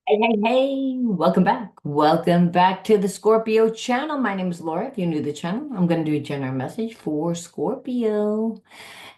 Hey, hey, hey, welcome back. Welcome back to the Scorpio channel. My name is Laura. If you're new to the channel, I'm going to do a general message for Scorpio.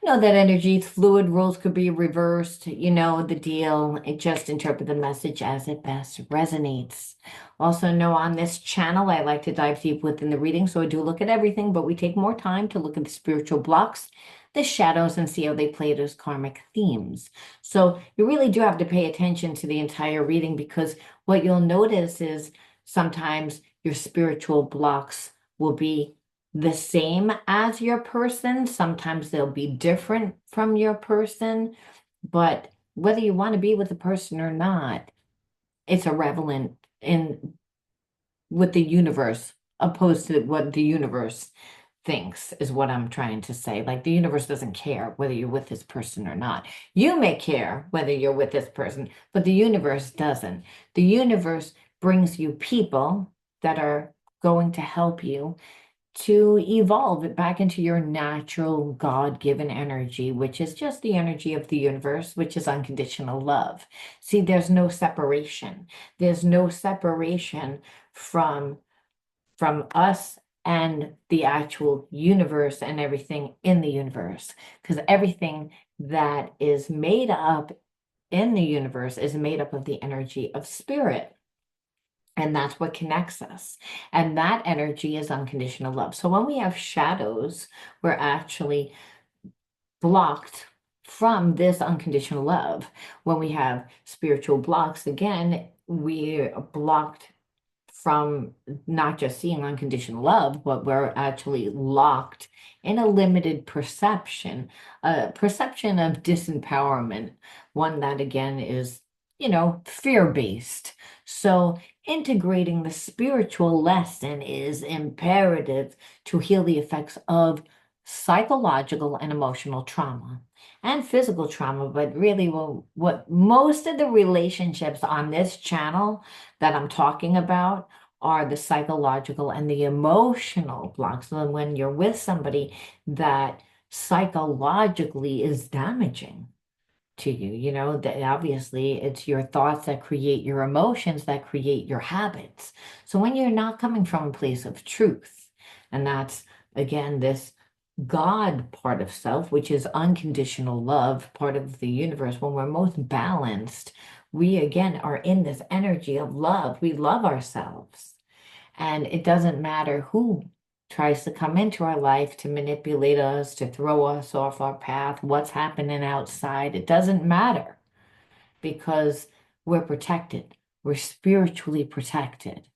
Know that energy is fluid, roles could be reversed. You know the deal. Just interpret the message as it best resonates. Also, know on this channel, I like to dive deep within the reading, so I do look at everything, but we take more time to look at the spiritual blocks, the shadows, and see how they play those karmic themes. So you really do have to pay attention to the entire reading because what you'll notice is sometimes your spiritual blocks will be the same as your person. Sometimes they'll be different from your person, but whether you want to be with the person or not, it's irrelevant in with the universe, opposed to what the universe thinks, is what I'm trying to say. Like the universe doesn't care whether you're with this person or not. You may care whether you're with this person, but the universe doesn't. The universe brings you people that are going to help you to evolve it back into your natural God-given energy, which is just the energy of the universe, which is unconditional love. See, there's no separation. There's no separation from from us and the actual universe and everything in the universe, because everything that is made up in the universe is made up of the energy of spirit. And that's what connects us. And that energy is unconditional love. So when we have shadows, we're actually blocked from this unconditional love. When we have spiritual blocks, again, we're blocked from not just seeing unconditional love, but we're actually locked in a limited perception, a perception of disempowerment, one that again is, fear-based. So integrating the spiritual lesson is imperative to heal the effects of psychological and emotional trauma and physical trauma. But really, well, what most of the relationships on this channel that I'm talking about are the psychological and the emotional blocks. So when you're with somebody that psychologically is damaging to you, that obviously it's your thoughts that create your emotions that create your habits. So when you're not coming from a place of truth, and that's again this God part of self, which is unconditional love, part of the universe, when we're most balanced, we again are in this energy of love. We love ourselves. And it doesn't matter who tries to come into our life to manipulate us, to throw us off our path, what's happening outside. It doesn't matter because we're protected. We're spiritually protected.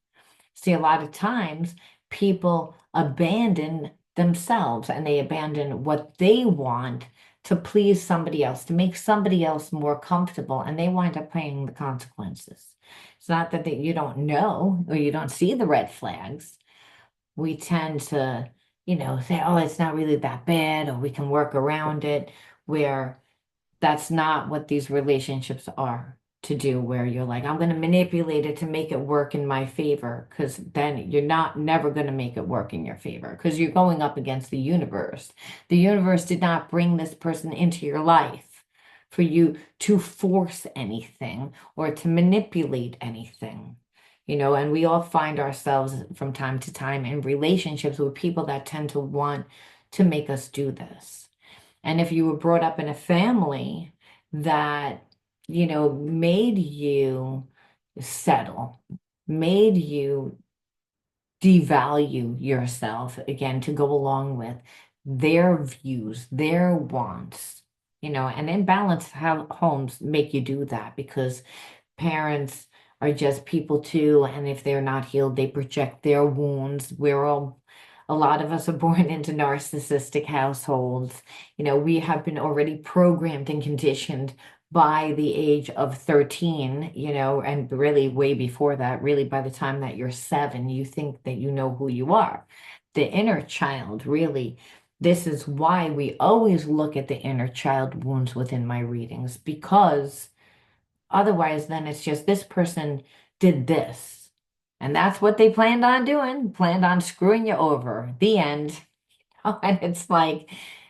See, a lot of times people abandon themselves and they abandon what they want to please somebody else, to make somebody else more comfortable, and they wind up paying the consequences. It's not that you don't know or you don't see the red flags. We tend to, say, oh, it's not really that bad, or we can work around it, where that's not what these relationships are to do, where you're like, I'm going to manipulate it to make it work in my favor, because then you're not never going to make it work in your favor because you're going up against the universe. The universe did not bring this person into your life for you to force anything or to manipulate anything. And we all find ourselves from time to time in relationships with people that tend to want to make us do this. And if you were brought up in a family that, made you settle, made you devalue yourself again to go along with their views, their wants, and imbalanced homes make you do that because parents are just people too. And if they're not healed, they project their wounds. A lot of us are born into narcissistic households. We have been already programmed and conditioned by the age of 13, and really way before that, really by the time that you're 7, you think that you know who you are. The inner child, really, this is why we always look at the inner child wounds within my readings, because otherwise, then it's just this person did this. And that's what they planned on doing, planned on screwing you over. The end. And it's like,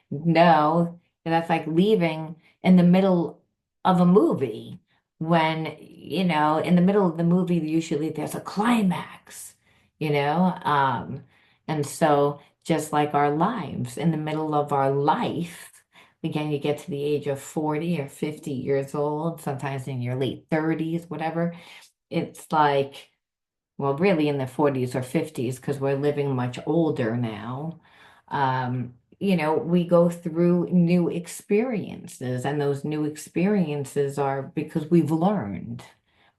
no, that's like leaving in the middle of a movie when, in the middle of the movie, usually there's a climax, you know? And so just like our lives, in the middle of our life, again, you get to the age of 40 or 50 years old, sometimes in your late 30s, whatever. It's like, well, really in the 40s or 50s, because we're living much older now. We go through new experiences, and those new experiences are because we've learned.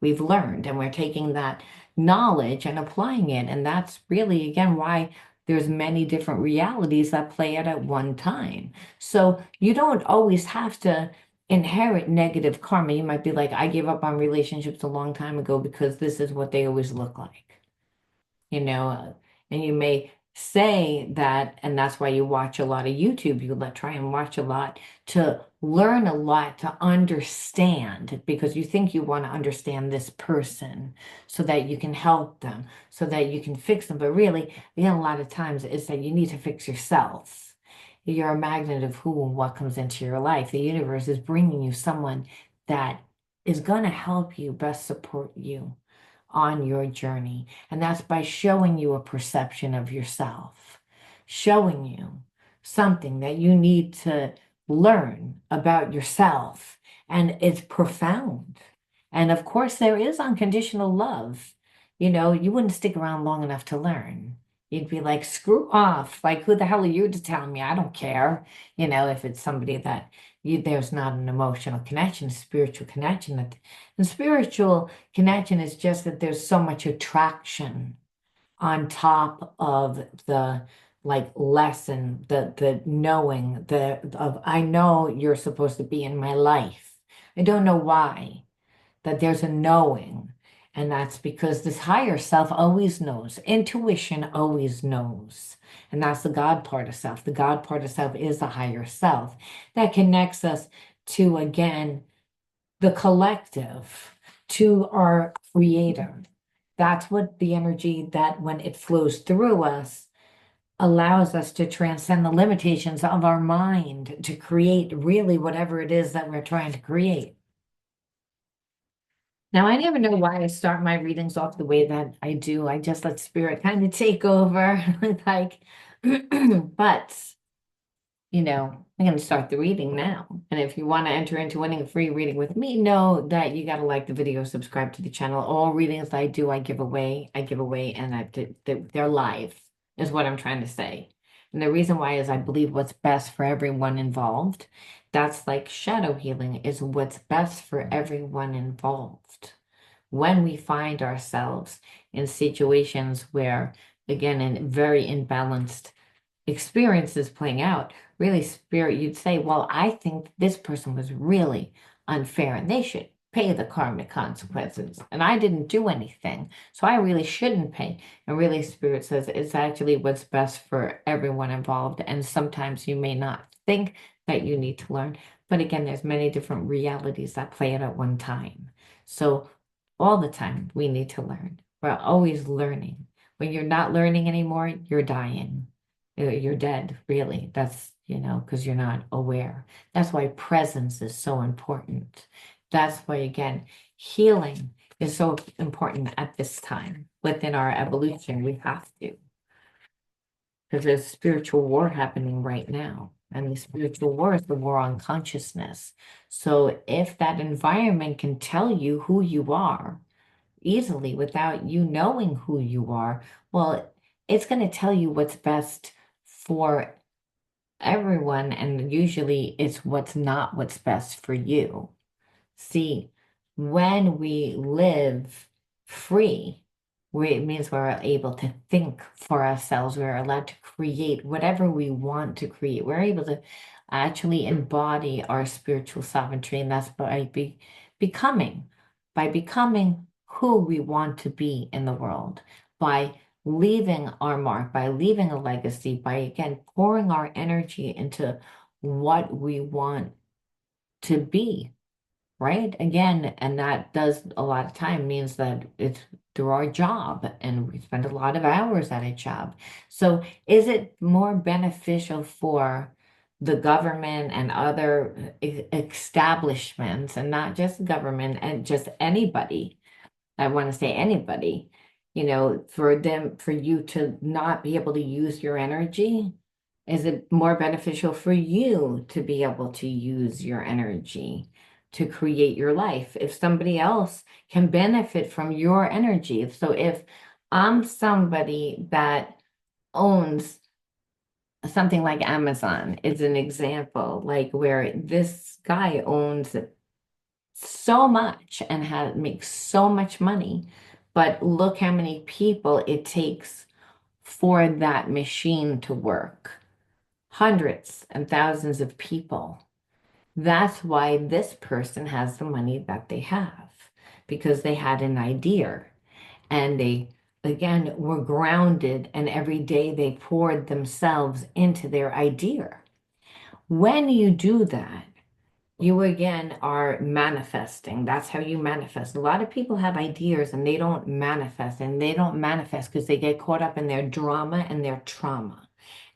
We've learned, and we're taking that knowledge and applying it. And that's really, again, why there's many different realities that play out at one time. So you don't always have to inherit negative karma. You might be like, I gave up on relationships a long time ago because this is what they always look like, you know, uh, and you may say that, and that's why you watch a lot of YouTube. Try and watch a lot to learn a lot, to understand, because you think you want to understand this person so that you can help them, so that you can fix them. But really, again, a lot of times it's that you need to fix yourself. You're a magnet of who and what comes into your life. The universe is bringing you someone that is going to help you best support you on your journey. And that's by showing you a perception of yourself, showing you something that you need to learn about yourself. And it's profound. And of course, there is unconditional love. You wouldn't stick around long enough to learn. You'd be like, screw off. Like, who the hell are you to tell me? I don't care. If it's somebody that there's not an emotional connection, a spiritual connection. And spiritual connection is just that there's so much attraction on top of the like lesson, the knowing of I know you're supposed to be in my life. I don't know why, that there's a knowing. And that's because this higher self always knows. Intuition always knows. And that's the God part of self. The God part of self is the higher self that connects us to, again, the collective, to our creator. That's what the energy that when it flows through us allows us to transcend the limitations of our mind to create really whatever it is that we're trying to create. Now, I never know why I start my readings off the way that I do. I just let spirit kind of take over. Like, but I'm going to start the reading now. And if you want to enter into winning a free reading with me, know that you got to like the video, subscribe to the channel. All readings I do, I give away, and they're live, is what I'm trying to say. And the reason why is I believe what's best for everyone involved. That's like shadow healing, is what's best for everyone involved. When we find ourselves in situations where, again, in very imbalanced experiences playing out, really spirit, you'd say, well, I think this person was really unfair and they should pay the karmic consequences. And I didn't do anything, so I really shouldn't pay. And really, spirit says it's actually what's best for everyone involved. And sometimes you may not think that you need to learn, but again, there's many different realities that play out at one time. So all the time we need to learn. We're always learning. When you're not learning anymore, you're dying. You're dead, really. That's, because you're not aware. That's why presence is so important. That's why, again, healing is so important at this time within our evolution. We have to, because there's spiritual war happening right now. And the spiritual war is the war on consciousness. So if that environment can tell you who you are easily without you knowing who you are, well, it's going to tell you what's best for everyone, and usually it's what's best for you. See, when we live free, it means we're able to think for ourselves. We're allowed to create whatever we want to create. We're able to actually embody our spiritual sovereignty, and that's becoming, by becoming who we want to be in the world, by leaving our mark, by leaving a legacy, by again pouring our energy into what we want to be, right? Again, and that does a lot of time means that it's through our job and we spend a lot of hours at a job. So is it more beneficial for the government and other establishments, and not just government and just anybody. I want to say anybody, for you to not be able to use your energy, is it more beneficial for you to be able to use your energy to create your life? If somebody else can benefit from your energy. So if I'm somebody that owns something like Amazon, is an example, like where this guy owns so much and makes so much money, but look how many people it takes for that machine to work. Hundreds and thousands of people. That's why this person has the money that they have, because they had an idea and they, again, were grounded, and every day they poured themselves into their idea. When you do that, you again are manifesting. That's how you manifest. A lot of people have ideas and they don't manifest, and they don't manifest because they get caught up in their drama and their trauma.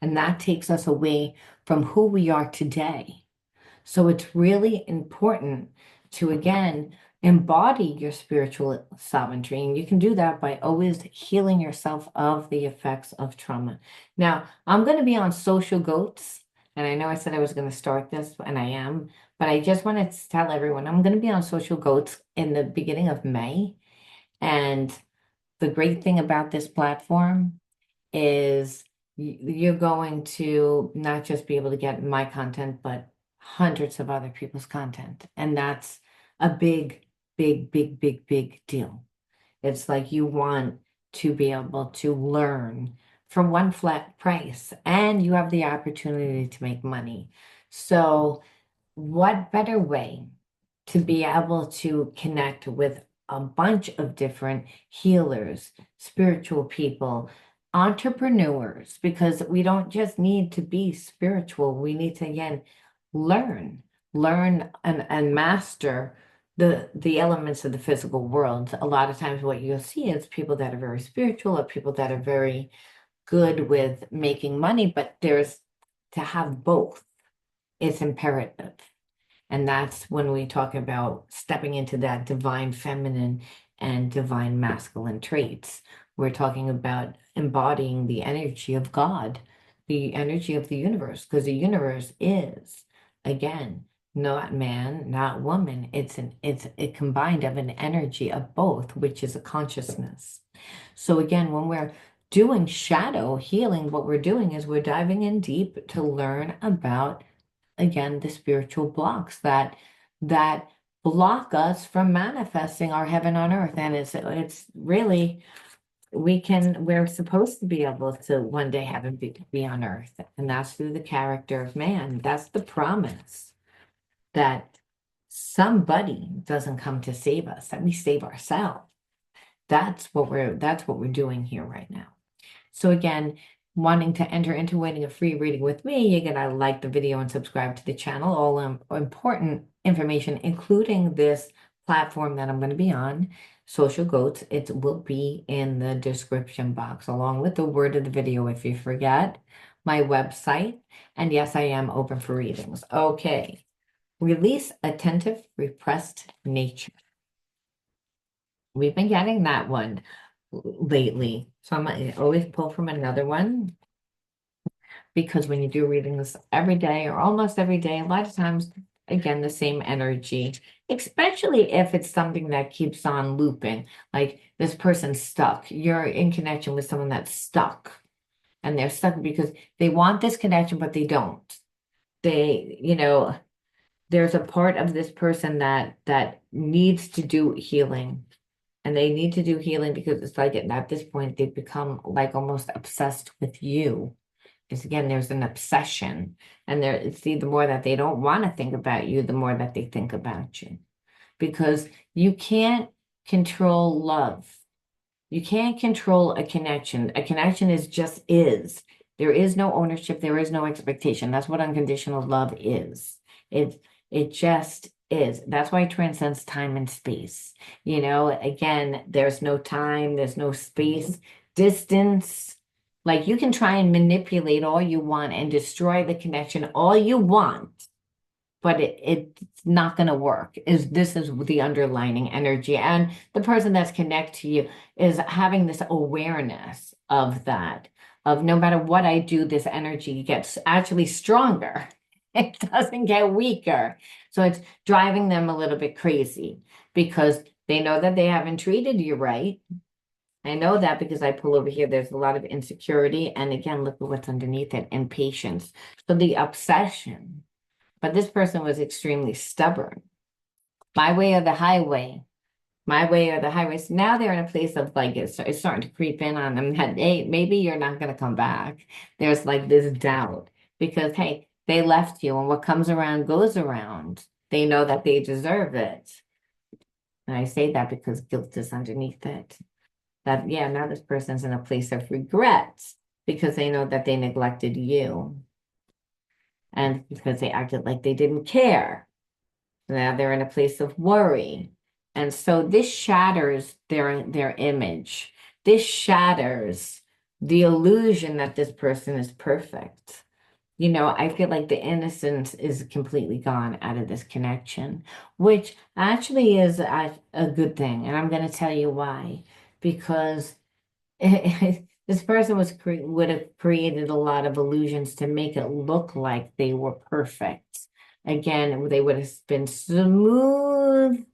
And that takes us away from who we are today. So it's really important to, again, embody your spiritual sovereignty. And you can do that by always healing yourself of the effects of trauma. Now, I'm going to be on Social Goats. And I know I said I was going to start this, and I am, but I just wanted to tell everyone I'm going to be on Social Goats in the beginning of May. And the great thing about this platform is you're going to not just be able to get my content, but hundreds of other people's content. And that's a big, big, big, big, big deal. It's like you want to be able to learn for one flat price, and you have the opportunity to make money. So, what better way to be able to connect with a bunch of different healers, spiritual people, entrepreneurs, because we don't just need to be spiritual. We need to, again, learn, and master the elements of the physical world. A lot of times what you'll see is people that are very spiritual, or people that are very good with making money, but there's to have both. It's imperative. And that's when we talk about stepping into that divine feminine and divine masculine traits. We're talking about embodying the energy of God, the energy of the universe, because the universe is, again, not man, not woman. It's a combined of an energy of both, which is a consciousness. So again, when we're doing shadow healing, what we're doing is we're diving in deep to learn about, again, the spiritual blocks that block us from manifesting our heaven on earth. And it's really, we're supposed to be able to one day have it be on earth, and that's through the character of man. That's the promise, that somebody doesn't come to save us, that we save ourselves. That's what we're doing here right now. So again, wanting to enter into winning a free reading with me, you're gonna like the video and subscribe to the channel. All important information, including this platform that I'm going to be on, Social Goats, it will be in the description box, along with the word of the video if you forget, my website, and yes, I am open for readings. Okay, Release Attentive Repressed Nature. We've been getting that one lately. So I always pull from another one, because when you do readings every day or almost every day, a lot of times, again, the same energy, especially if it's something that keeps on looping, like this person's stuck. You're in connection with someone that's stuck, and they're stuck because they want this connection, but they don't. There's a part of this person that needs to do healing. And they need to do healing because it's like at this point, they've become like almost obsessed with you. Because again, there's an obsession. And the more that they don't want to think about you, the more that they think about you. Because you can't control love. You can't control a connection. A connection just is. There is no ownership. There is no expectation. That's what unconditional love is. It just is. That's why it transcends time and space. Again, there's no time, there's no space, distance. Like you can try and manipulate all you want and destroy the connection all you want, but it's not going to work. This is the underlining energy, and the person that's connected to you is having this awareness of that, of no matter what I do, this energy gets actually stronger. It doesn't get weaker. So it's driving them a little bit crazy because they know that they haven't treated you right. I know that because I pull over here, there's a lot of insecurity. And again, look at what's underneath it, impatience. So the obsession. But this person was extremely stubborn. My way or the highway, my way or the highway. So now they're in a place of like it's starting to creep in on them that hey, maybe you're not going to come back. There's like this doubt because hey, they left you, and what comes around goes around. They know that they deserve it. And I say that because guilt is underneath it. That yeah, now this person's in a place of regret because they know that they neglected you and because they acted like they didn't care. Now they're in a place of worry. And so this shatters their image. This shatters the illusion that this person is perfect. I feel like the innocence is completely gone out of this connection, which actually is a good thing. And I'm going to tell you why. Because this person would have created a lot of illusions to make it look like they were perfect. Again, they would have been smooth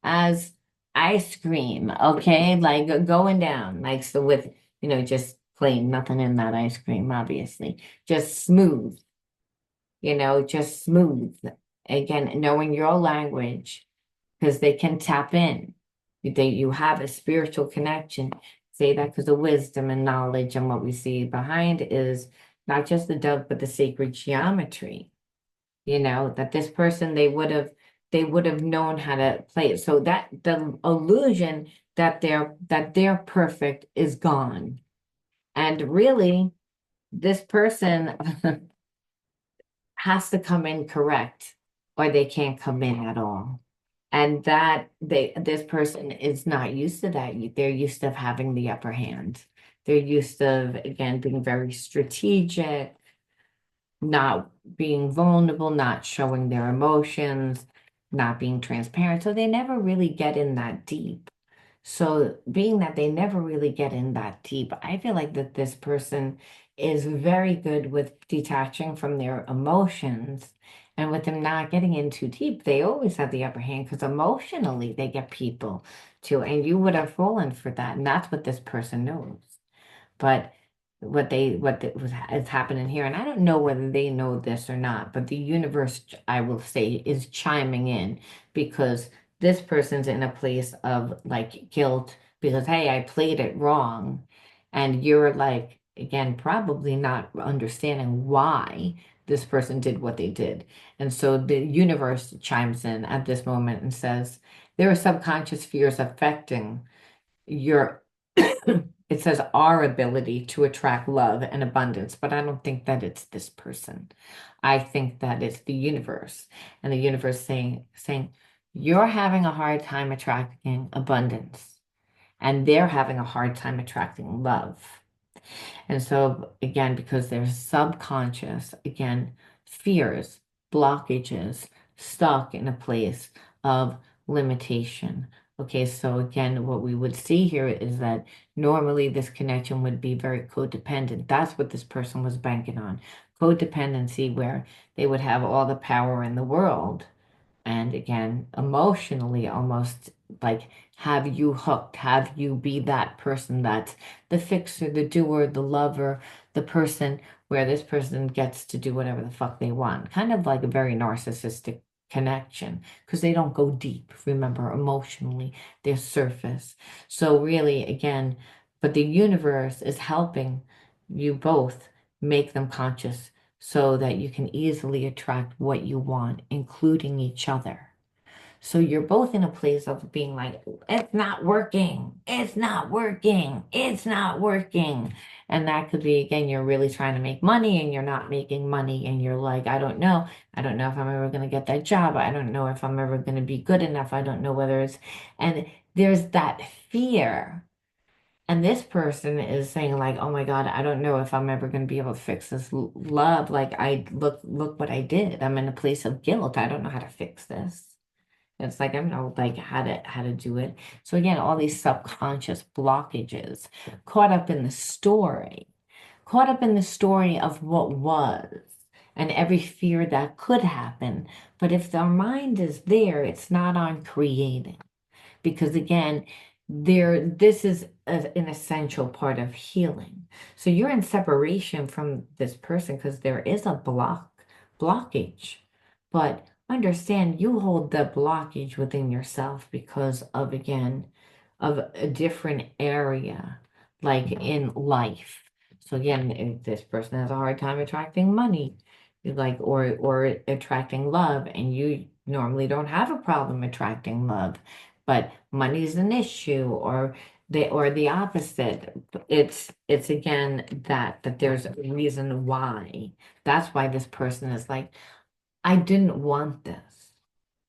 as ice cream, okay? Like going down, like so with, just plain nothing in that ice cream, obviously. Just smooth, just smooth. Again, knowing your language because they can tap in. You have a spiritual connection. Say that because the wisdom and knowledge and what we see behind is not just the dove, but the sacred geometry. That this person they would have known how to play it. So that the illusion that they're perfect is gone. And really, this person has to come in correct, or they can't come in at all. And that this person is not used to that. They're used to having the upper hand. They're used to, again, being very strategic, not being vulnerable, not showing their emotions, not being transparent. So they never really get in that deep. So, being that they never really get in that deep, I feel like that this person is very good with detaching from their emotions. And with them not getting in too deep, they always have the upper hand because emotionally they get people too. And you would have fallen for that. And that's what this person knows. But what is happening here, and I don't know whether they know this or not, but the universe, I will say, is chiming in because this person's in a place of like guilt because hey, I played it wrong, and you're like again probably not understanding why this person did what they did, and so the universe chimes in at this moment and says there are subconscious fears affecting your it says our ability to attract love and abundance, but I don't think that it's this person. I think that it's the universe, and the universe saying you're having a hard time attracting abundance, and they're having a hard time attracting love. And so, again, because they're subconscious, again, fears, blockages, stuck in a place of limitation. Okay, so again, what we would see here is that normally this connection would be very codependent. That's what this person was banking on. Codependency, where they would have all the power in the world and again, emotionally, almost like have you hooked, have you be that person that's the fixer, the doer, the lover, the person where this person gets to do whatever the fuck they want. Kind of like a very narcissistic connection because they don't go deep. Remember, emotionally, they're surface. So, really, again, but the universe is helping you both make them conscious so that you can easily attract what you want, including each other. So you're both in a place of being like, it's not working, it's not working, it's not working. And that could be, again, you're really trying to make money and you're not making money. And you're like, I don't know. I don't know if I'm ever going to get that job. I don't know if I'm ever going to be good enough. I don't know whether it's, and there's that fear And this person is saying like, oh my God, I don't know if I'm ever going to be able to fix this love. Like I look what I did. I'm in a place of guilt. I don't know how to fix this. It's like I don't know like how to do it. So again, all these subconscious blockages caught up in the story, caught up in the story of what was and every fear that could happen. But if our mind is there, it's not on creating because again, this is an essential part of healing. So you're in separation from this person because there is a blockage. But understand you hold the blockage within yourself because of again of a different area like in life. So again, if this person has a hard time attracting money, like or attracting love, and you normally don't have a problem attracting love, but money's an issue, or the opposite. It's again that there's a reason why. That's why this person is like, I didn't want this.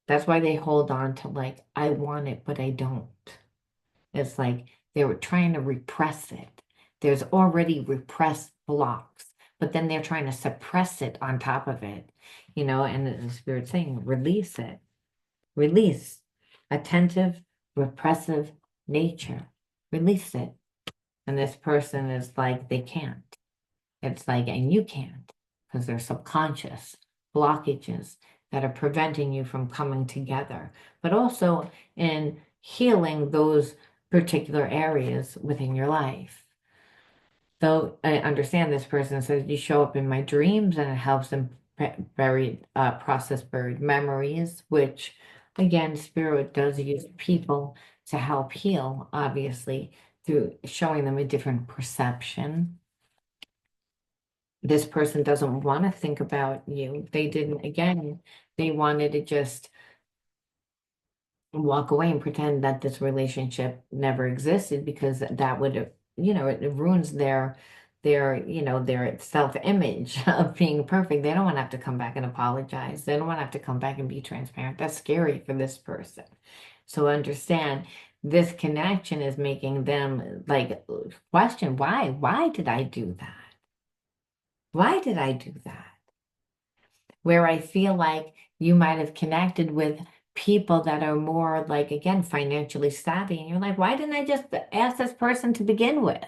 That's why they hold on to like, I want it, but I don't. It's like they were trying to repress it. There's already repressed blocks, but then they're trying to suppress it on top of it, and the spirit saying, release it. Release. Attentive, repressive nature. Release it. And this person is like, they can't. It's like, and you can't, because they're subconscious blockages that are preventing you from coming together, but also in healing those particular areas within your life. So I understand this person says you show up in my dreams and it helps them process buried memories, which again, spirit does use people to help heal, obviously, through showing them a different perception. This person doesn't want to think about you. They didn't, again, they wanted to just walk away and pretend that this relationship never existed because that would, it ruins their self-image of being perfect. They don't want to have to come back and apologize. They don't want to have to come back and be transparent. That's scary for this person. So understand this connection is making them like question, why did I do that? Why did I do that? Where I feel like you might have connected with people that are more like, again, financially savvy. And you're like, why didn't I just ask this person to begin with?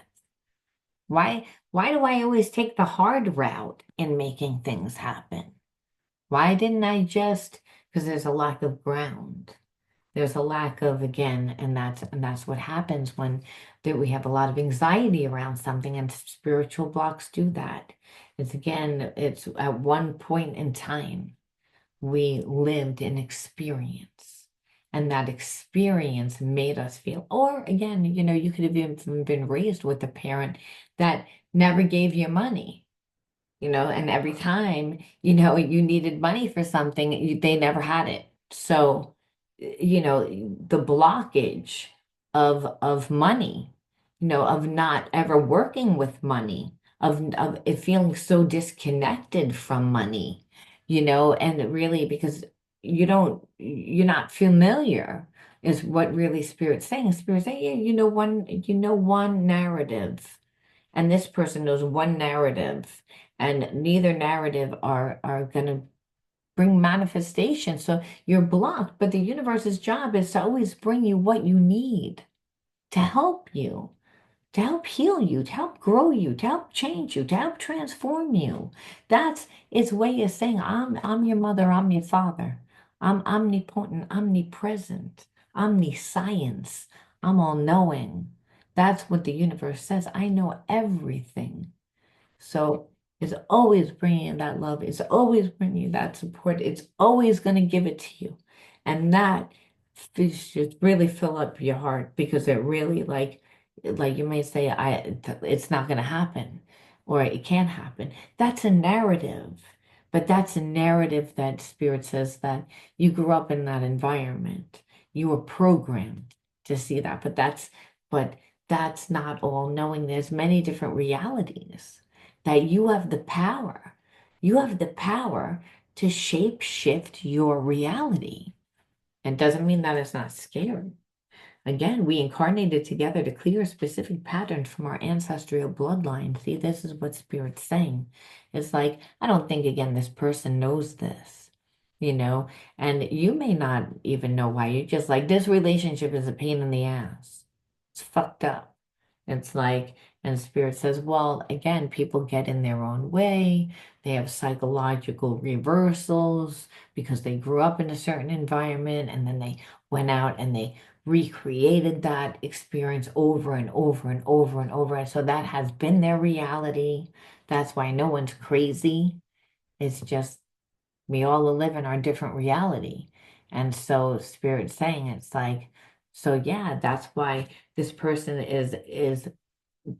Why do I always take the hard route in making things happen? Why didn't I just, because there's a lack of ground. There's a lack of, again, and that's what happens when we have a lot of anxiety around something, and spiritual blocks do that. It's at one point in time we lived an experience, and that experience made us feel, or again, you could have even been raised with a parent that never gave you money, and every time, you needed money for something, they never had it. So, the blockage of money, of not ever working with money, of it feeling so disconnected from money, and really because you're not familiar is what really Spirit's saying. Spirit's saying, yeah, one narrative, and this person knows one narrative, and neither narrative are going to bring manifestation. So you're blocked, but the universe's job is to always bring you what you need to help you, to help heal you, to help grow you, to help change you, to help transform you. That's its way of saying, I'm your mother, I'm your father. I'm omnipotent, omnipresent, omniscience. I'm all knowing. That's what the universe says. I know everything. So it's always bringing you that love. It's always bringing you that support. It's always going to give it to you. And that should really fill up your heart, because it really like you may say, it's not going to happen, or it can't happen. That's a narrative. But that's a narrative that Spirit says that you grew up in that environment. You were programmed to see that. But that's not all knowing. There's many different realities that you have the power. You have the power to shape shift your reality. It doesn't mean that it's not scary. again, we incarnated together to clear a specific pattern from our ancestral bloodline. See, this is what Spirit's saying. It's like, I don't think, again, this person knows this, you know, and you may not even know why. You're just like, this relationship is a pain in the ass. It's fucked up. It's like, and Spirit says, well, again, people get in their own way. They have psychological reversals because they grew up in a certain environment and then they went out and they recreated that experience over and over and over and over. And so that has been their reality. That's why no one's crazy. It's just we all live in our different reality. And so Spirit's saying it's like, so yeah, that's why this person is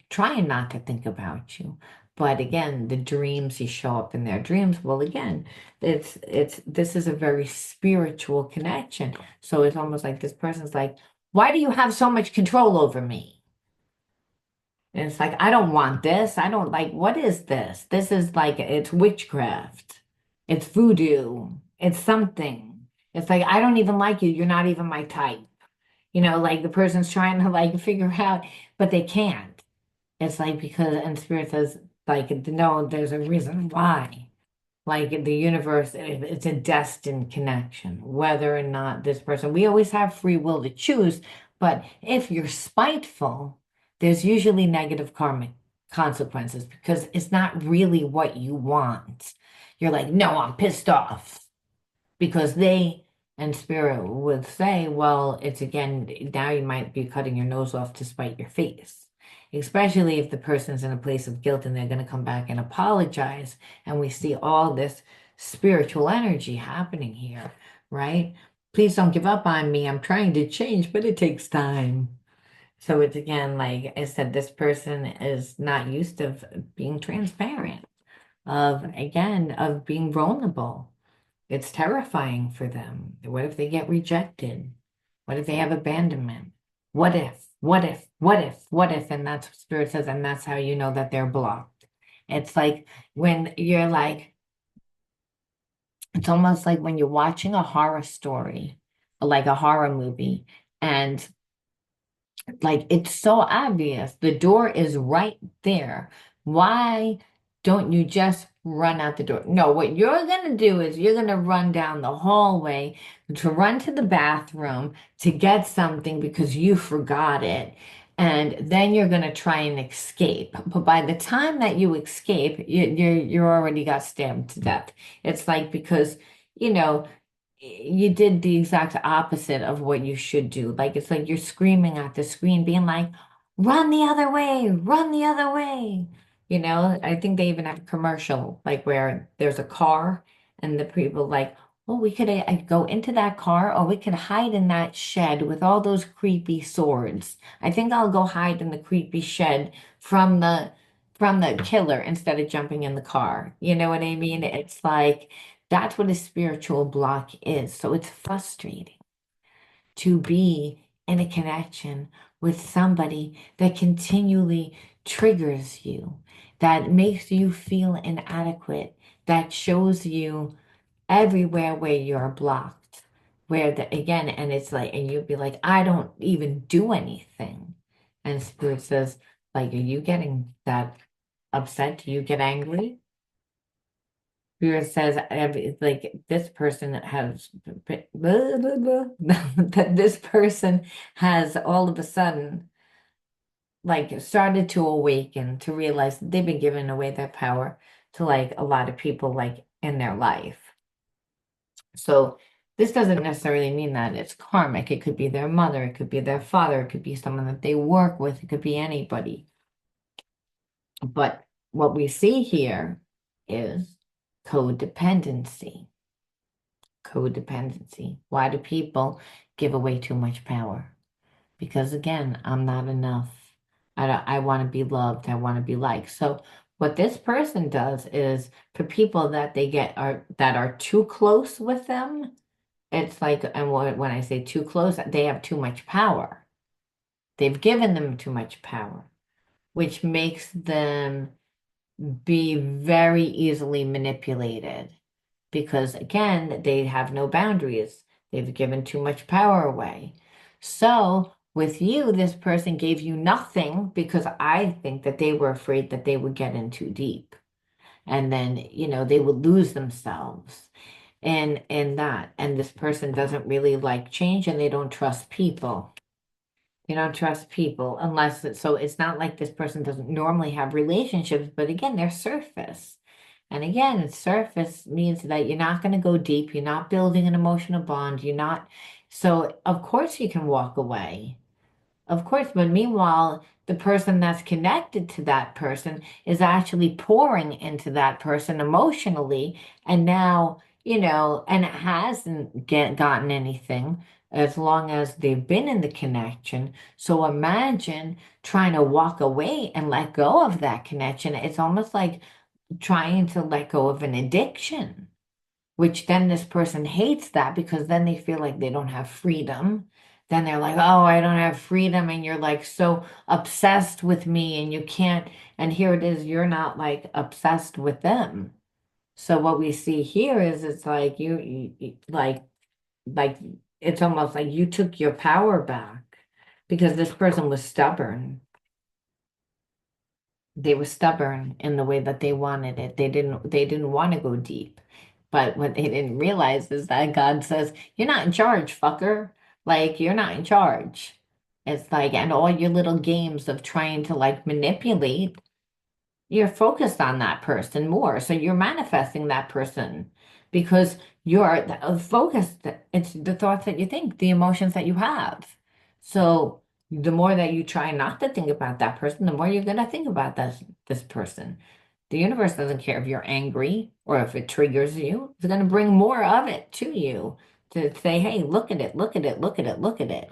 trying not to think about you. But again, the dreams, you show up in their dreams. Well, again, it's this is a very spiritual connection. So it's almost like this person's like, why do you have so much control over me? And it's like, I don't want this. I don't like, what is this? This is like, it's witchcraft. It's voodoo. It's something. It's like, I don't even like you. You're not even my type. Like the person's trying to like figure out, but they can't. It's like because, and Spirit says, like, no, there's a reason why. Like the universe, it's a destined connection, whether or not this person, we always have free will to choose, but if you're spiteful, there's usually negative karmic consequences because it's not really what you want. You're like, no, I'm pissed off because they and Spirit would say, well, it's again, now you might be cutting your nose off to spite your face, especially if the person's in a place of guilt and they're going to come back and apologize. And we see all this spiritual energy happening here, right? Please don't give up on me. I'm trying to change, but it takes time. So it's again, like I said, this person is not used to being transparent, of being vulnerable. It's terrifying for them. What if they get rejected? What if they have abandonment? What if, what if, what if, what if? And that's what Spirit says, and that's how you know that they're blocked. It's like when you're like, it's almost like when you're watching a horror story, like a horror movie, and like it's so obvious. The door is right there. Why don't you just run out the door? No, what you're gonna do is you're gonna run down the hallway to run to the bathroom to get something because you forgot it. And then you're gonna try and escape. But by the time that you escape, you're already got stabbed to death. It's like because, you know, you did the exact opposite of what you should do. Like it's like you're screaming at the screen, being like, run the other way, run the other way. I think they even have a commercial like where there's a car and the people like, oh, we could go into that car or we could hide in that shed with all those creepy swords. I think I'll go hide in the creepy shed from the killer instead of jumping in the car. You know what I mean? It's like that's what a spiritual block is. So it's frustrating to be in a connection with somebody that continually triggers you, that makes you feel inadequate, that shows you everywhere where you're blocked, again, and it's like, and you'd be like, I don't even do anything. And Spirit says, like, are you getting that upset? Do you get angry? Spirit says like this person has blah, blah, blah, that this person has all of a sudden like started to awaken to realize that they've been giving away their power to like a lot of people like in their life. So this doesn't necessarily mean that it's karmic. It could be their mother, it could be their father, it could be someone that they work with, it could be anybody. But what we see here is codependency. Codependency. Why do people give away too much power? Because again, I'm not enough. I want to be loved. I want to be liked. So what this person does is for people that they get are that are too close with them, it's like, and when I say too close, they have too much power. They've given them too much power, which makes them be very easily manipulated because again, they have no boundaries. They've given too much power away. So With you, this person gave you nothing because I think that they were afraid that they would get in too deep. And then, they would lose themselves in that. And this person doesn't really like change and they don't trust people. They don't trust people so it's not like this person doesn't normally have relationships, but again, they're surface. And again, surface means that you're not going to go deep. You're not building an emotional bond. So of course you can walk away. Of course, but meanwhile, the person that's connected to that person is actually pouring into that person emotionally. And now, and it hasn't gotten anything as long as they've been in the connection. So imagine trying to walk away and let go of that connection. It's almost like trying to let go of an addiction, which then this person hates that because then they feel like they don't have freedom. Then they're like, oh, I don't have freedom. And you're like so obsessed with me and you can't. And here it is, you're not like obsessed with them. So what we see here is it's like like it's almost like you took your power back because this person was stubborn. They were stubborn in the way that they wanted it. They didn't want to go deep. But what they didn't realize is that God says, you're not in charge, fucker. Like you're not in charge. It's like, and all your little games of trying to like manipulate, you're focused on that person more. So you're manifesting that person because you're focused. It's the thoughts that you think, the emotions that you have. So the more that you try not to think about that person, the more you're going to think about this person. The universe doesn't care if you're angry or if it triggers you. It's going to bring more of it to you to say, hey, look at it, look at it, look at it, look at it,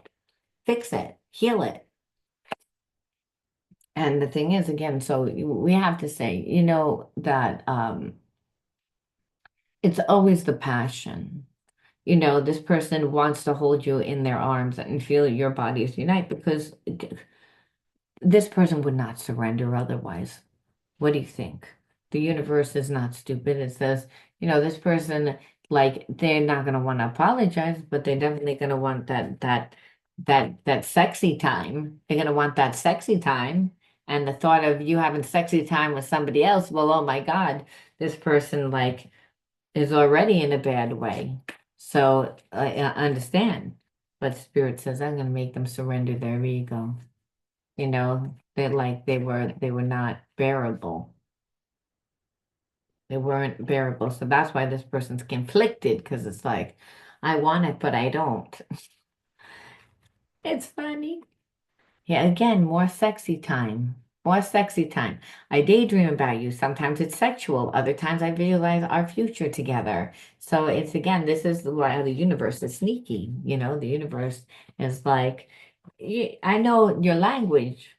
fix it, heal it. And the thing is, again, so we have to say, that it's always the passion. This person wants to hold you in their arms and feel your bodies unite because this person would not surrender otherwise. What do you think? The universe is not stupid. It says, this person, like, they're not going to want to apologize, but they're definitely going to want that sexy time. They're going to want that sexy time. And the thought of you having sexy time with somebody else, well, oh my God, this person, like, is already in a bad way. So I understand. But Spirit says, I'm going to make them surrender their ego. They were not bearable. They weren't bearable. So that's why this person's conflicted because it's like, I want it, but I don't. It's funny. Yeah, again, more sexy time. More sexy time. I daydream about you. Sometimes it's sexual. Other times I visualize our future together. So it's again, this is why the universe is sneaky. The universe is like, I know your language.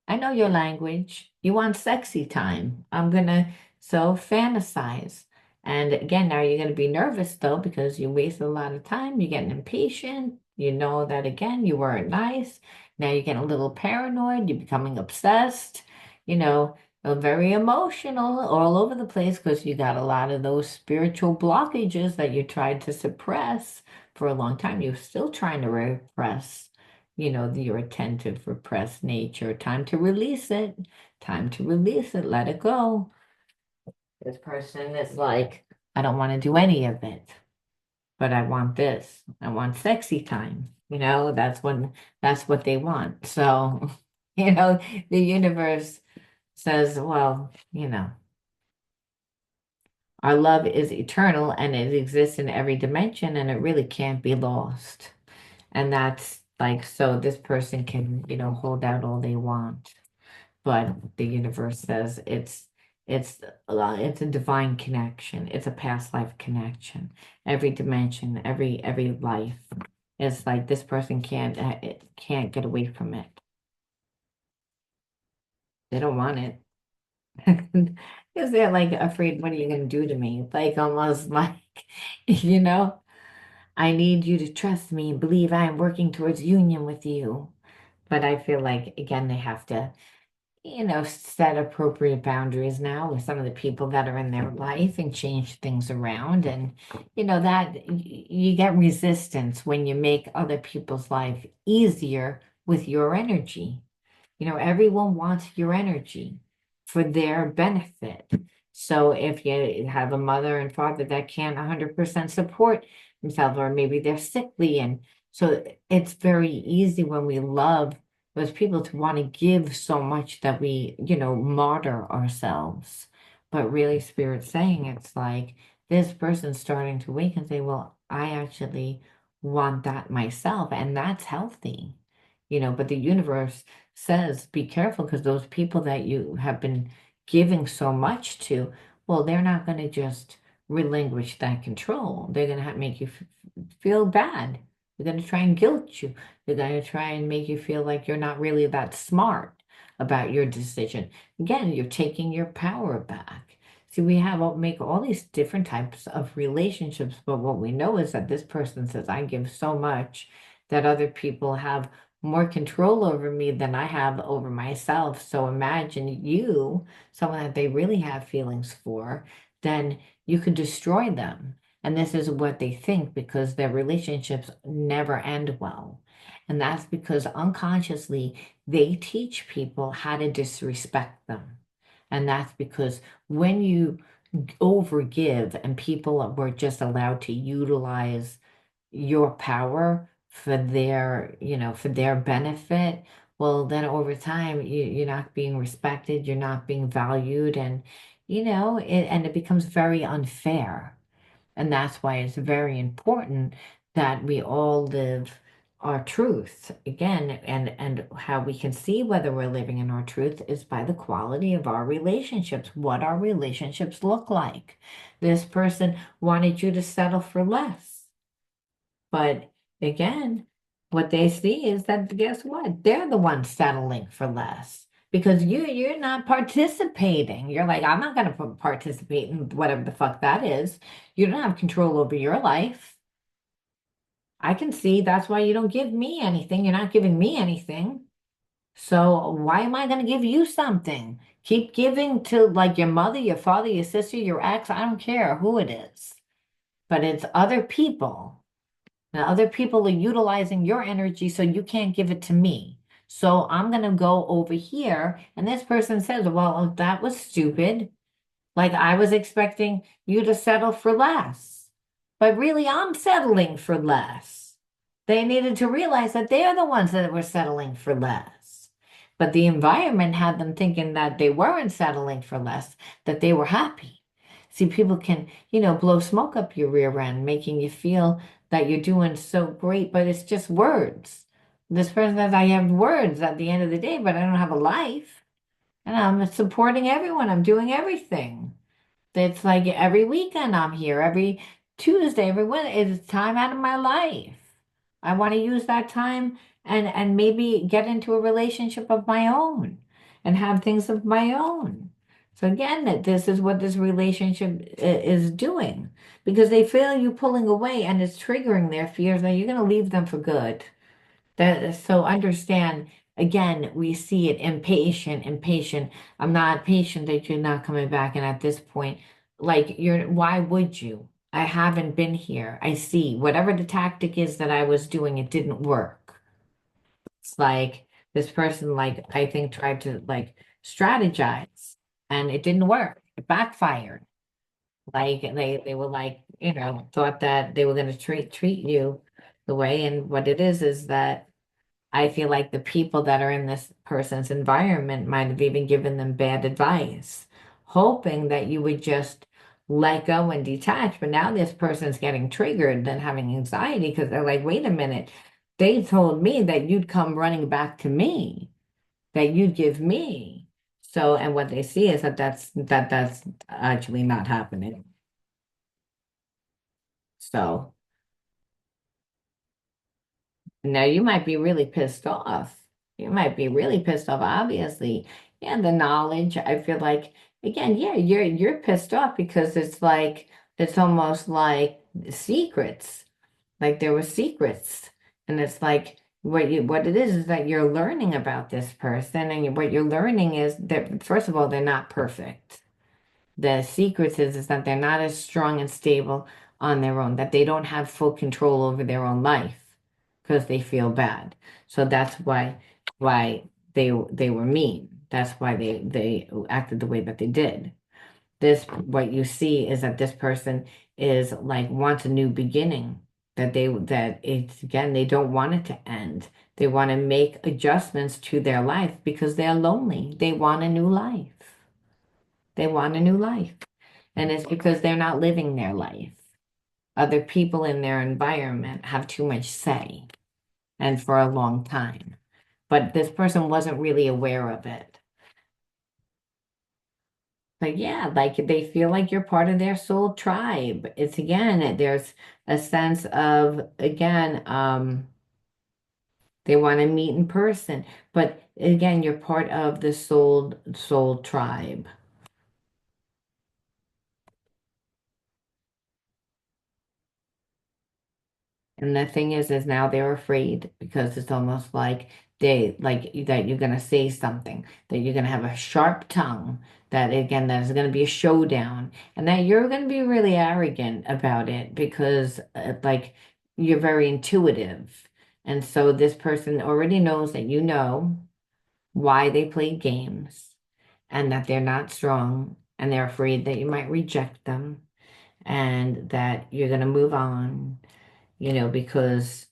I know your language. You want sexy time. So fantasize. And again, now you're gonna be nervous though because you wasted a lot of time. You're getting impatient. You know that again, you weren't nice. Now you're getting a little paranoid. You're becoming obsessed. You know, very emotional all over the place because you got a lot of those spiritual blockages that you tried to suppress for a long time. You're still trying to repress your attentive, repressed nature. Time to release it. Time to release it. Let it go. This person is like, I don't want to do any of it, but I want this. I want sexy time. That's what they want. So, the universe says, well, our love is eternal and it exists in every dimension and it really can't be lost. And that's like, so this person can, hold out all they want. But the universe says it's a divine connection. It's a past life connection. Every dimension, every life. It's like this person can't get away from it. They don't want it. Because they're like afraid, what are you gonna do to me? Like almost like, you know, I need you to trust me and believe I am working towards union with you. But I feel like again they have to set appropriate boundaries now with some of the people that are in their life and change things around. And, that you get resistance when you make other people's life easier with your energy. Everyone wants your energy for their benefit. So if you have a mother and father that can't 100% support themselves, or maybe they're sickly, and so it's very easy when we love those people to want to give so much that we, martyr ourselves. But really, Spirit's saying it's like this person's starting to wake and say, well, I actually want that myself, and that's healthy. But the universe says be careful because those people that you have been giving so much to, well, they're not going to just relinquish that control. They're going to make you feel bad. They're going to try and guilt you. They're going to try and make you feel like you're not really that smart about your decision. Again, you're taking your power back. See, we have make all these different types of relationships, but what we know is that this person says, I give so much that other people have more control over me than I have over myself. So imagine you, someone that they really have feelings for, then you could destroy them. And this is what they think because their relationships never end well. And that's because unconsciously they teach people how to disrespect them. And that's because when you overgive and people were just allowed to utilize your power for their benefit, well, then over time you're not being respected, you're not being valued, and it becomes very unfair. And that's why it's very important that we all live our truth again, and how we can see whether we're living in our truth is by the quality of our relationships, what our relationships look like. This person wanted you to settle for less, but again, what they see is that guess what? They're the ones settling for less because you're not participating. You're like, I'm not going to participate in whatever the fuck that is. You don't have control over your life. I can see that's why you don't give me anything. You're not giving me anything. So why am I going to give you something? Keep giving to like your mother, your father, your sister, your ex. I don't care who it is, but it's other people. Now, other people are utilizing your energy, so you can't give it to me. So I'm going to go over here. And this person says, well, that was stupid. Like I was expecting you to settle for less. But really, I'm settling for less. They needed to realize that they're the ones that were settling for less. But the environment had them thinking that they weren't settling for less, that they were happy. See, people can, blow smoke up your rear end, making you feel that you're doing so great, but it's just words. This person says, I have words at the end of the day, but I don't have a life. And I'm supporting everyone. I'm doing everything. It's like every weekend I'm here, every Tuesday, every Wednesday. It's time out of my life. I want to use that time and maybe get into a relationship of my own and have things of my own. So again, that this is what this relationship is doing because they feel you pulling away and it's triggering their fears that you're going to leave them for good. So understand, again, we see it impatient, impatient. I'm not patient that you're not coming back. And at this point, like why would you? I haven't been here. I see whatever the tactic is that I was doing, it didn't work. It's like this person, like, I think tried to like strategize and it didn't work. It backfired. Like they were like, thought that they were going to treat you the way. And what it is that I feel like the people that are in this person's environment might have even given them bad advice, hoping that you would just let go and detach. But now this person's getting triggered and having anxiety because they're like, wait a minute, they told me that you'd come running back to me, that you'd give me. So, and what they see is that that's actually not happening. So now you might be really pissed off. You might be really pissed off, obviously. Yeah, the knowledge, I feel like again, yeah, you're pissed off because it's like it's almost like secrets. Like there were secrets. And it's like what it is that you're learning about this person and what you're learning is that first of all, they're not perfect. The secrets is that they're not as strong and stable on their own, that they don't have full control over their own life because they feel bad. So that's why they were mean. That's why they acted the way that they did. This what you see is that this person is like wants a new beginning. That it's again they don't want it to end. They want to make adjustments to their life because they're lonely. They want a new life. They want a new life. And it's because they're not living their life. Other people in their environment have too much say and for a long time. But this person wasn't really aware of it. But yeah, like they feel like you're part of their soul tribe. It's again, there's a sense of again, they want to meet in person. But again, you're part of the soul tribe. And the thing is now they're afraid because it's almost like they like that you're gonna say something, that you're gonna have a sharp tongue, that again there's gonna be a showdown, and that you're gonna be really arrogant about it because like you're very intuitive. And so this person already knows that you know why they play games and that they're not strong and they're afraid that you might reject them and that you're gonna move on, because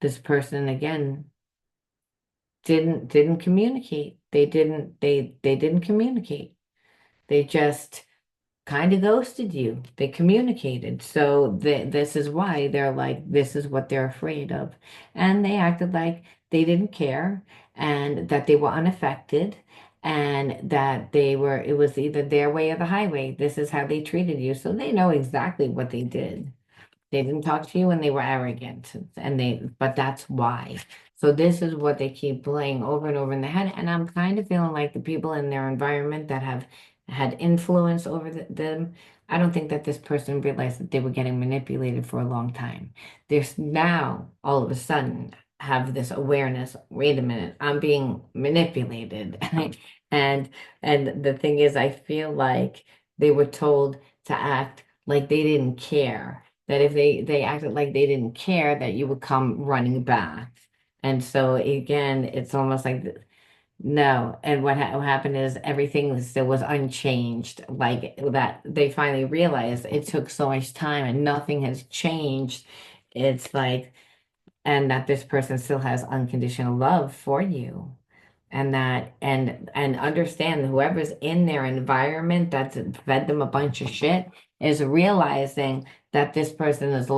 this person again didn't communicate. They didn't communicate. They just kind of ghosted you. They communicated. So this is why they're like this is what they're afraid of. And they acted like they didn't care and that they were unaffected and that it was either their way or the highway. This is how they treated you. So they know exactly what they did. They didn't talk to you and they were arrogant but that's why. So this is what they keep playing over and over in the head. And I'm kind of feeling like the people in their environment that have had influence over them, I don't think that this person realized that they were getting manipulated for a long time. There's now all of a sudden have this awareness, wait a minute, I'm being manipulated. And and the thing is, I feel like they were told to act like they didn't care, that if they acted like they didn't care, that you would come running back. And so again, it's almost like no. And what happened is everything still was unchanged. Like that, they finally realized it took so much time and nothing has changed. It's like, and that this person still has unconditional love for you, and that and understand that whoever's in their environment that's fed them a bunch of shit is realizing that this person is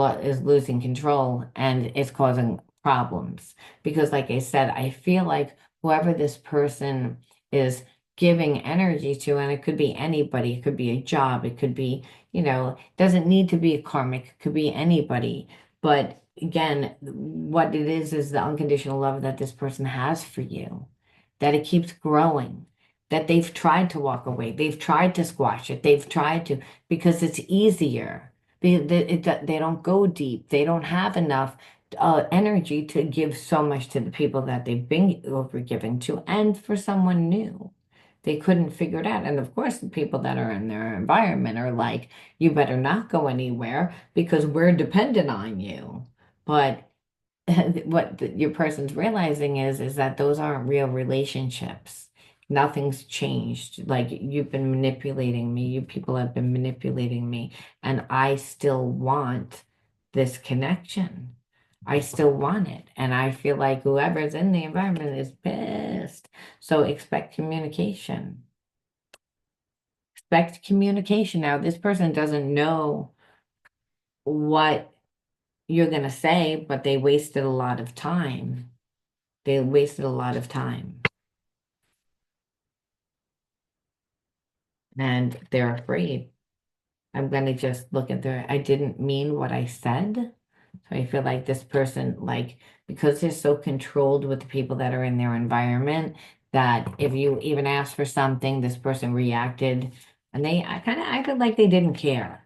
losing control and is causing problems. Because like I said, I feel like whoever this person is giving energy to, and it could be anybody, it could be a job, it could be, doesn't need to be a karmic, it could be anybody. But again, what it is the unconditional love that this person has for you, that it keeps growing, that they've tried to walk away, they've tried to squash it, they've tried to, because it's easier. They don't go deep, they don't have enough energy to give so much to the people that they've been overgiven to, and for someone new. They couldn't figure it out. And of course, the people that are in their environment are like, you better not go anywhere because we're dependent on you. But what your person's realizing is that those aren't real relationships. Nothing's changed. Like you've been manipulating me, you people have been manipulating me, and I still want this connection. I still want it. And I feel like whoever's in the environment is pissed. So expect communication. Expect communication. Now, this person doesn't know what you're going to say, but they wasted a lot of time. They wasted a lot of time and they're afraid. I'm going to just look at I didn't mean what I said. So I feel like this person, like, because they're so controlled with the people that are in their environment, that if you even asked for something, this person reacted and they kind of acted like they didn't care.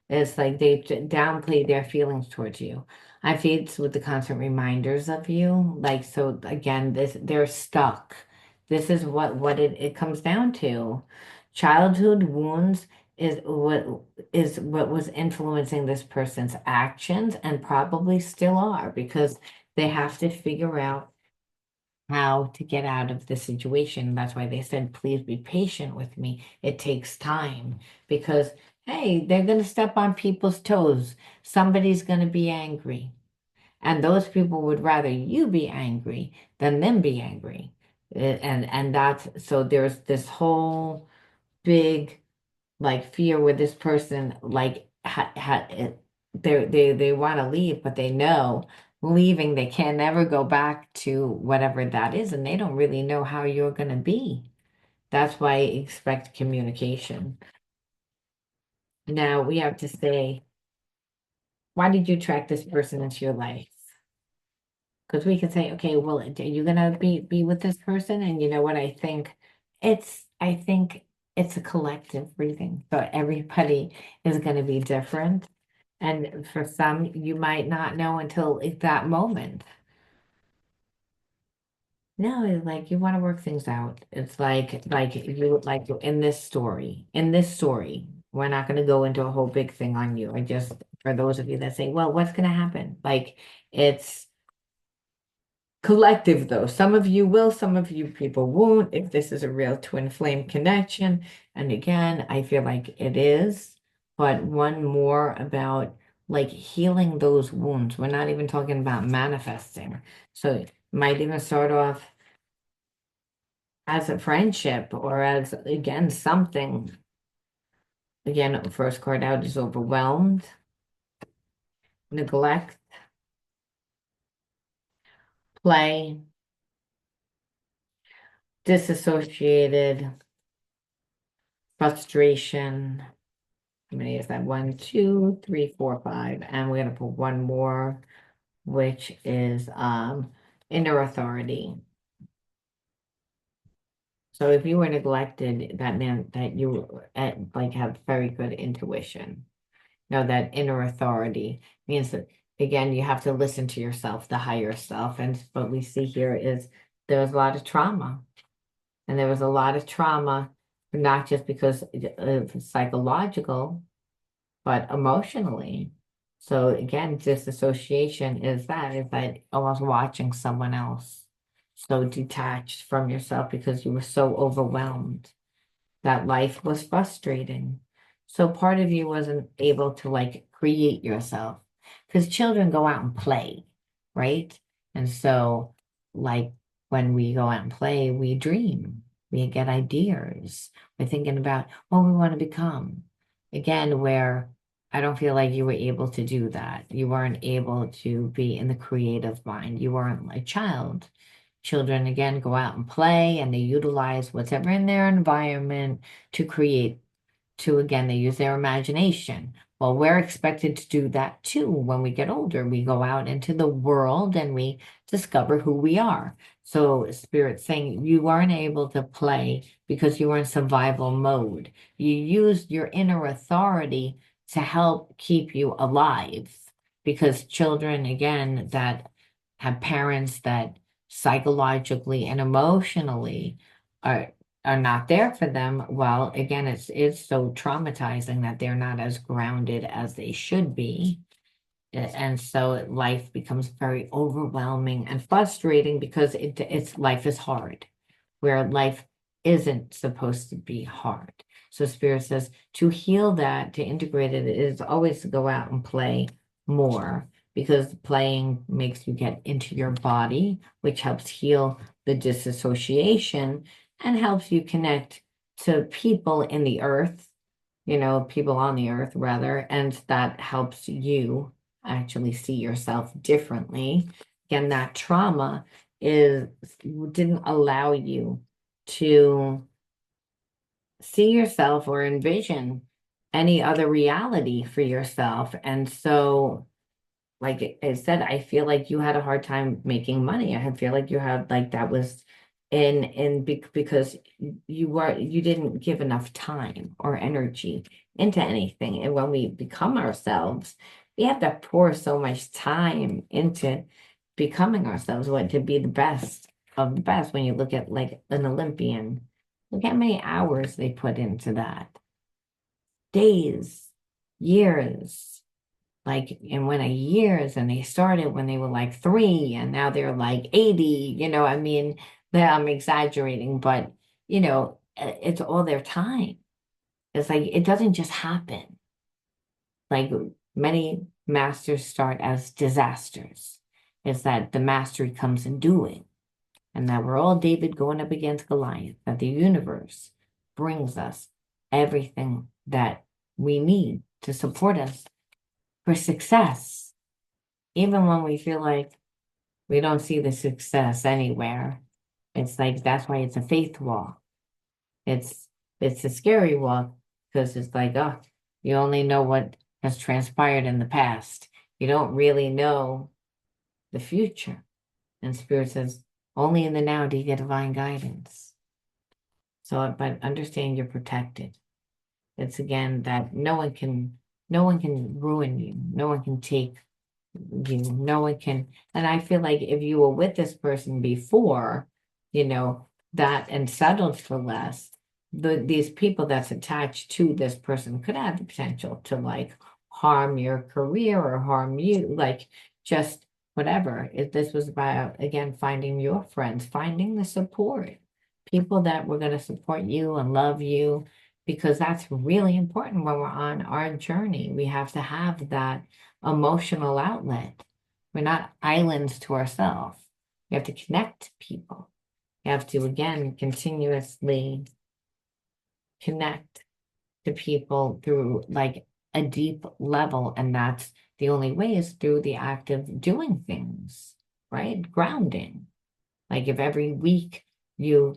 It's like they downplayed their feelings towards you. I feel it's with the constant reminders of you. Like, so again, they're stuck. This is what it comes down to. Childhood wounds is what was influencing this person's actions and probably still are because they have to figure out how to get out of the situation. That's why they said, please be patient with me. It takes time because, hey, they're going to step on people's toes. Somebody's going to be angry. And those people would rather you be angry than them be angry. And that's so there's this whole big like fear with this person like they want to leave but they know leaving they can never go back to whatever that is and they don't really know how you're going to be. That's why I expect communication. Now we have to say, why did you attract this person into your life? Because we can say, okay, well, are you gonna be with this person? And you know what? I think it's a collective breathing. So everybody is gonna be different. And for some, you might not know until that moment. No, it's like you want to work things out. It's like you like in this story, we're not going to go into a whole big thing on you. I just for those of you that say, well, what's going to happen? Like it's collective though. Some of you will, some of you people won't, if this is a real twin flame connection. And again, I feel like it is, but one more about like healing those wounds. We're not even talking about manifesting. So it might even start off as a friendship or as again something. Again, first card out is overwhelmed, neglect, play, disassociated, frustration. How many is that? 1, 2, 3, 4, 5. And we're gonna put one more, which is inner authority. So if you were neglected, that meant that you like have very good intuition. Now that inner authority means that again you have to listen to yourself, the higher self. And what we see here is there was a lot of trauma. And there was a lot of trauma, not just because of psychological, but emotionally. So again, disassociation is that almost watching someone else so detached from yourself because you were so overwhelmed that life was frustrating. So part of you wasn't able to like create yourself because children go out and play, right? And so, like, when we go out and play, we dream, we get ideas, we're thinking about what we want to become. Again, where I don't feel like you were able to do that. You weren't able to be in the creative mind. You weren't a child. Children, again, go out and play and they utilize whatever in their environment to create, to again, they use their imagination. Well, we're expected to do that too when we get older. We go out into the world and we discover who we are. So, Spirit's saying you weren't able to play because you were in survival mode. You used your inner authority to help keep you alive because children, again, that have parents that psychologically and emotionally are not there for them, well, again, it's so traumatizing that they're not as grounded as they should be. And so life becomes very overwhelming and frustrating because it's life is hard, where life isn't supposed to be hard. So Spirit says to heal that, to integrate it, is always to go out and play more because playing makes you get into your body, which helps heal the disassociation and helps you connect to people in the earth, people on the earth rather, and that helps you actually see yourself differently. Again, that trauma is didn't allow you to see yourself or envision any other reality for yourself. And so like I said, I feel like you had a hard time making money. I feel like you had like that was because you didn't give enough time or energy into anything. And when we become ourselves, we have to pour so much time into becoming ourselves, what to be the best of the best. When you look at like an Olympian, look how many hours they put into that days, years, like, and when a years, and they started when they were like 3, and now they're like 80, I mean, I'm exaggerating, but, it's all their time. It's like, it doesn't just happen. Like many masters start as disasters. It's that the mastery comes in doing, and that we're all David going up against Goliath, that the universe brings us everything that we need to support us for success, even when we feel like we don't see the success anywhere. It's like that's why it's a faith walk. It's it's a scary walk because it's like, oh, you only know what has transpired in the past. You don't really know the future. And Spirit says, only in the now do you get divine guidance. So, but understand you're protected. It's again that no one can ruin you. No one can take no one can. And I feel like if you were with this person before, that and settled for less, these people that's attached to this person could have the potential to like harm your career or harm you, like just whatever. If this was about, again, finding your friends, finding the support, people that were going to support you and love you, because that's really important when we're on our journey. We have to have that emotional outlet. We're not islands to ourselves. We have to connect to people. We have to, again, continuously connect to people through like a deep level. And that's the only way is through the act of doing things, right? Grounding. Like if every week you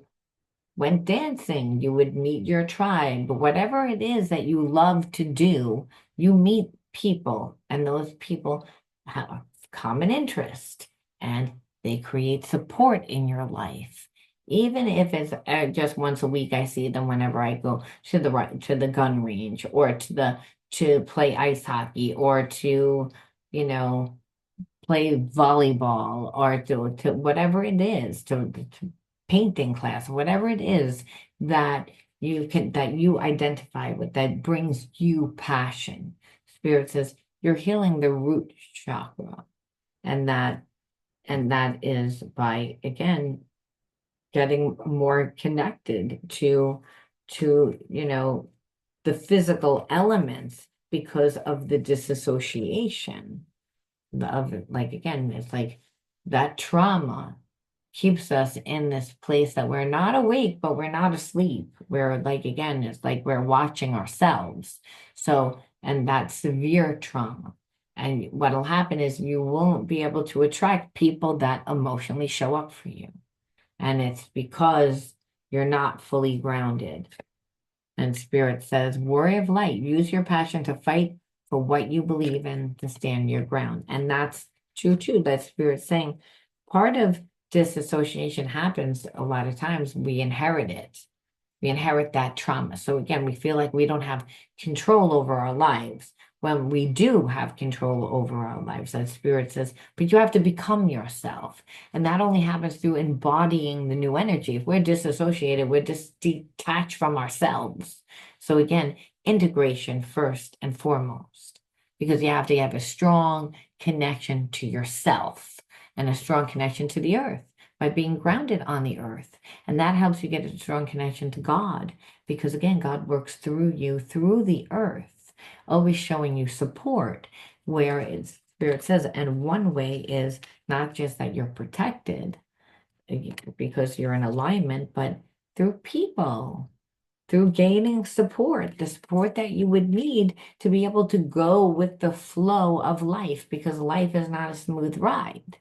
went dancing, you would meet your tribe. But whatever it is that you love to do, you meet people, and those people have a common interest, and they create support in your life. Even if it's just once a week, I see them whenever I go to the gun range or to play ice hockey or to, you know, play volleyball or to whatever it is, to painting class, whatever it is that you identify with, that brings you passion. Spirit says you're healing the root chakra, and that is by, again, getting more connected to the physical elements because of the disassociation of it. Like again, it's like that trauma keeps us in this place that we're not awake, but we're not asleep. We're like, again, it's like we're watching ourselves. So, and that severe trauma. And what'll happen is you won't be able to attract people that emotionally show up for you. And it's because you're not fully grounded. And Spirit says, warrior of light, use your passion to fight for what you believe in, to stand your ground. And that's true too. That Spirit's saying part of disassociation happens a lot of times. We inherit it. We inherit that trauma. So again, we feel like we don't have control over our lives when we do have control over our lives. That Spirit says, but you have to become yourself. And that only happens through embodying the new energy. If we're disassociated, we're just detached from ourselves. So again, integration first and foremost, because you have to have a strong connection to yourself and a strong connection to the earth by being grounded on the earth. And that helps you get a strong connection to God, because again, God works through you, through the earth, always showing you support, where it's Spirit says, and one way is not just that you're protected because you're in alignment, but through people, through gaining support, the support that you would need to be able to go with the flow of life, because life is not a smooth ride.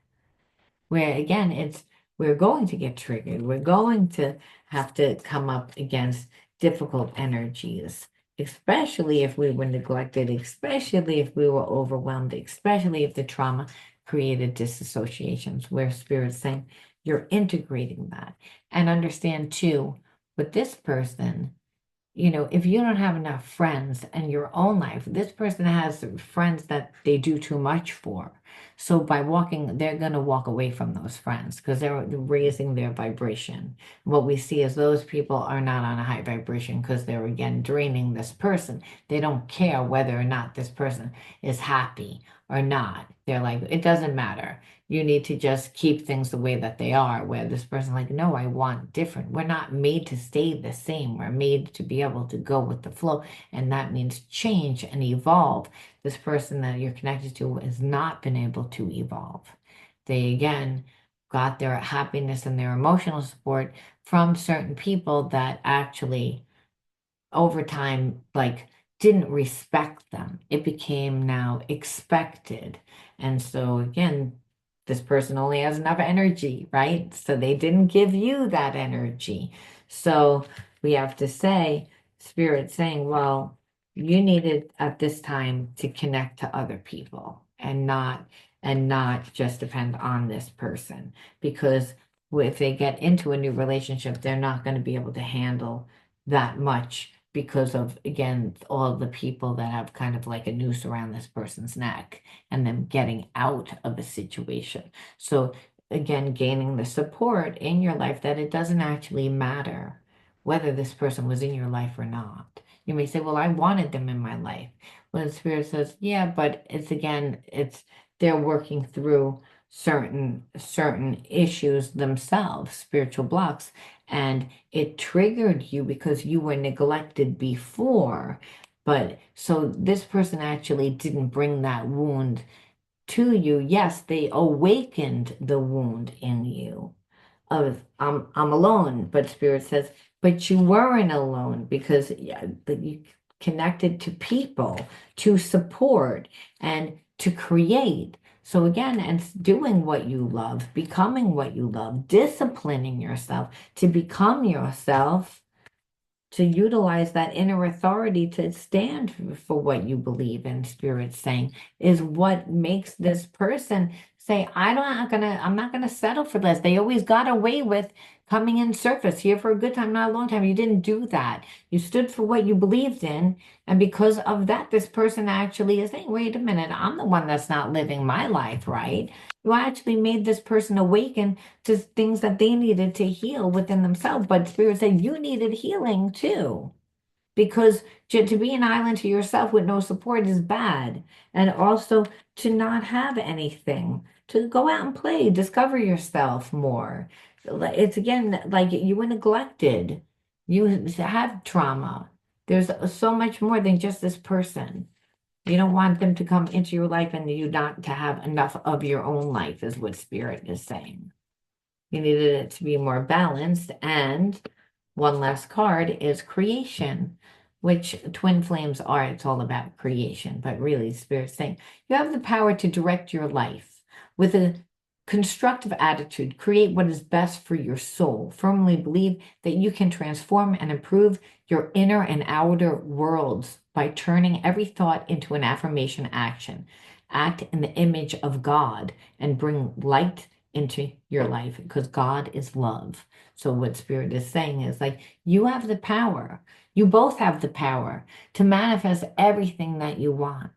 Where again, we're going to get triggered. We're going to have to come up against difficult energies, especially if we were neglected, especially if we were overwhelmed, especially if the trauma created disassociations, where Spirit's saying you're integrating that. And understand too, with this person, if you don't have enough friends in your own life, this person has friends that they do too much for. So by walking, they're going to walk away from those friends because they're raising their vibration. What we see is those people are not on a high vibration because they're again draining this person. They don't care whether or not this person is happy or not. They're like, it doesn't matter. You need to just keep things the way that they are, where this person like, no, I want different. We're not made to stay the same. We're made to be able to go with the flow. And that means change and evolve. This person that you're connected to has not been able to evolve. They again got their happiness and their emotional support from certain people that actually over time, like didn't respect them. It became now expected. And so again, this person only has enough energy, right? So they didn't give you that energy. So we have to say, Spirit saying, well, you needed at this time to connect to other people and not just depend on this person because if they get into a new relationship, they're not going to be able to handle that much because of, again, all the people that have kind of like a noose around this person's neck and them getting out of a situation. So, again, gaining the support in your life that it doesn't actually matter whether this person was in your life or not. You may say, well, I wanted them in my life. Well, the spirit says, yeah, but it's again, they're working through certain issues themselves, spiritual blocks, and it triggered you because you were neglected before. But so this person actually didn't bring that wound to you. Yes, they awakened the wound in you of I'm alone, but Spirit says, but you weren't alone because yeah, that you connected to people, to support and to create. So again, and doing what you love, becoming what you love, disciplining yourself to become yourself, to utilize that inner authority to stand for what you believe in, Spirit saying, is what makes this person say, I'm not gonna settle for less. They always got away with coming in surface here for a good time, not a long time. You didn't do that. You stood for what you believed in. And because of that, this person actually is saying, wait a minute, I'm the one that's not living my life right. You actually made this person awaken to things that they needed to heal within themselves. But Spirit said you needed healing too, because to be an island to yourself with no support is bad. And also to not have anything, to go out and play, discover yourself more. It's again like you were neglected, you have trauma. There's so much more than just this person. You don't want them to come into your life and you not to have enough of your own life, is what Spirit is saying. You needed it to be more balanced. And one last card is creation, which twin flames are. It's all about creation. But really, Spirit's saying you have the power to direct your life with a constructive attitude. Create what is best for your soul. Firmly believe that you can transform and improve your inner and outer worlds by turning every thought into an affirmation action. Act in the image of God and bring light into your life because God is love. So what Spirit is saying is like you have the power. You both have the power to manifest everything that you want.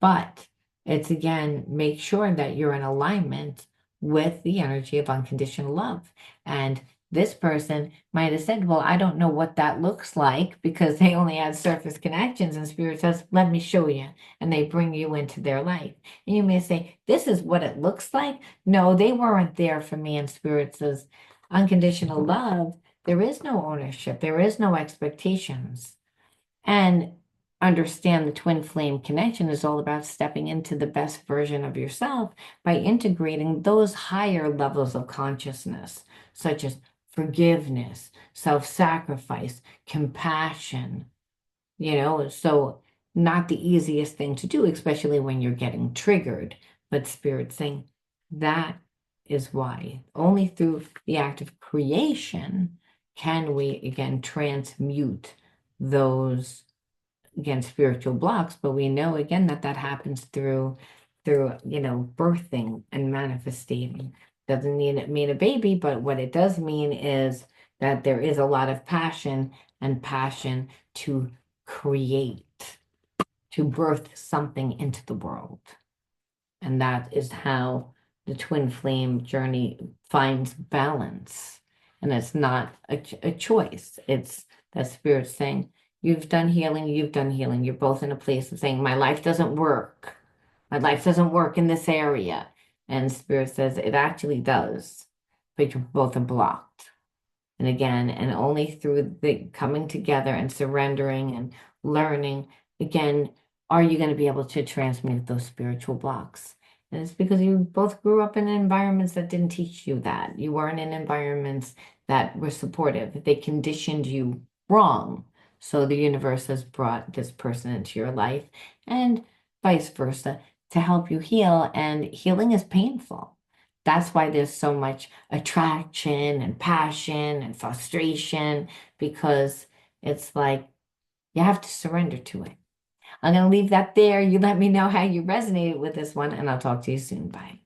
But it's again, make sure that you're in alignment with the energy of unconditional love. And this person might have said, well, I don't know what that looks like because they only had surface connections. And Spirit says, let me show you. And they bring you into their life. And you may say, this is what it looks like. No, they weren't there for me. And Spirit says, unconditional love, there is no ownership, there is no expectations. And understand the twin flame connection is all about stepping into the best version of yourself by integrating those higher levels of consciousness, such as forgiveness, self-sacrifice, compassion, so not the easiest thing to do, especially when you're getting triggered, but Spirit saying that is why only through the act of creation can we again transmute those again spiritual blocks, but we know again that that happens through birthing and manifesting. Doesn't mean it mean a baby, but what it does mean is that there is a lot of passion and passion to create, to birth something into the world. And that is how the twin flame journey finds balance. And it's not a choice. It's that spirit saying, you've done healing, you've done healing. You're both in a place of saying, my life doesn't work. My life doesn't work in this area. And spirit says, it actually does, but you both are blocked. And again, and only through the coming together and surrendering and learning, again, are you going to be able to transmute those spiritual blocks? And it's because you both grew up in environments that didn't teach you that. You weren't in environments that were supportive. They conditioned you wrong. So the universe has brought this person into your life and vice versa to help you heal. And healing is painful. That's why there's so much attraction and passion and frustration because it's like you have to surrender to it. I'm going to leave that there. You let me know how you resonated with this one, and I'll talk to you soon. Bye.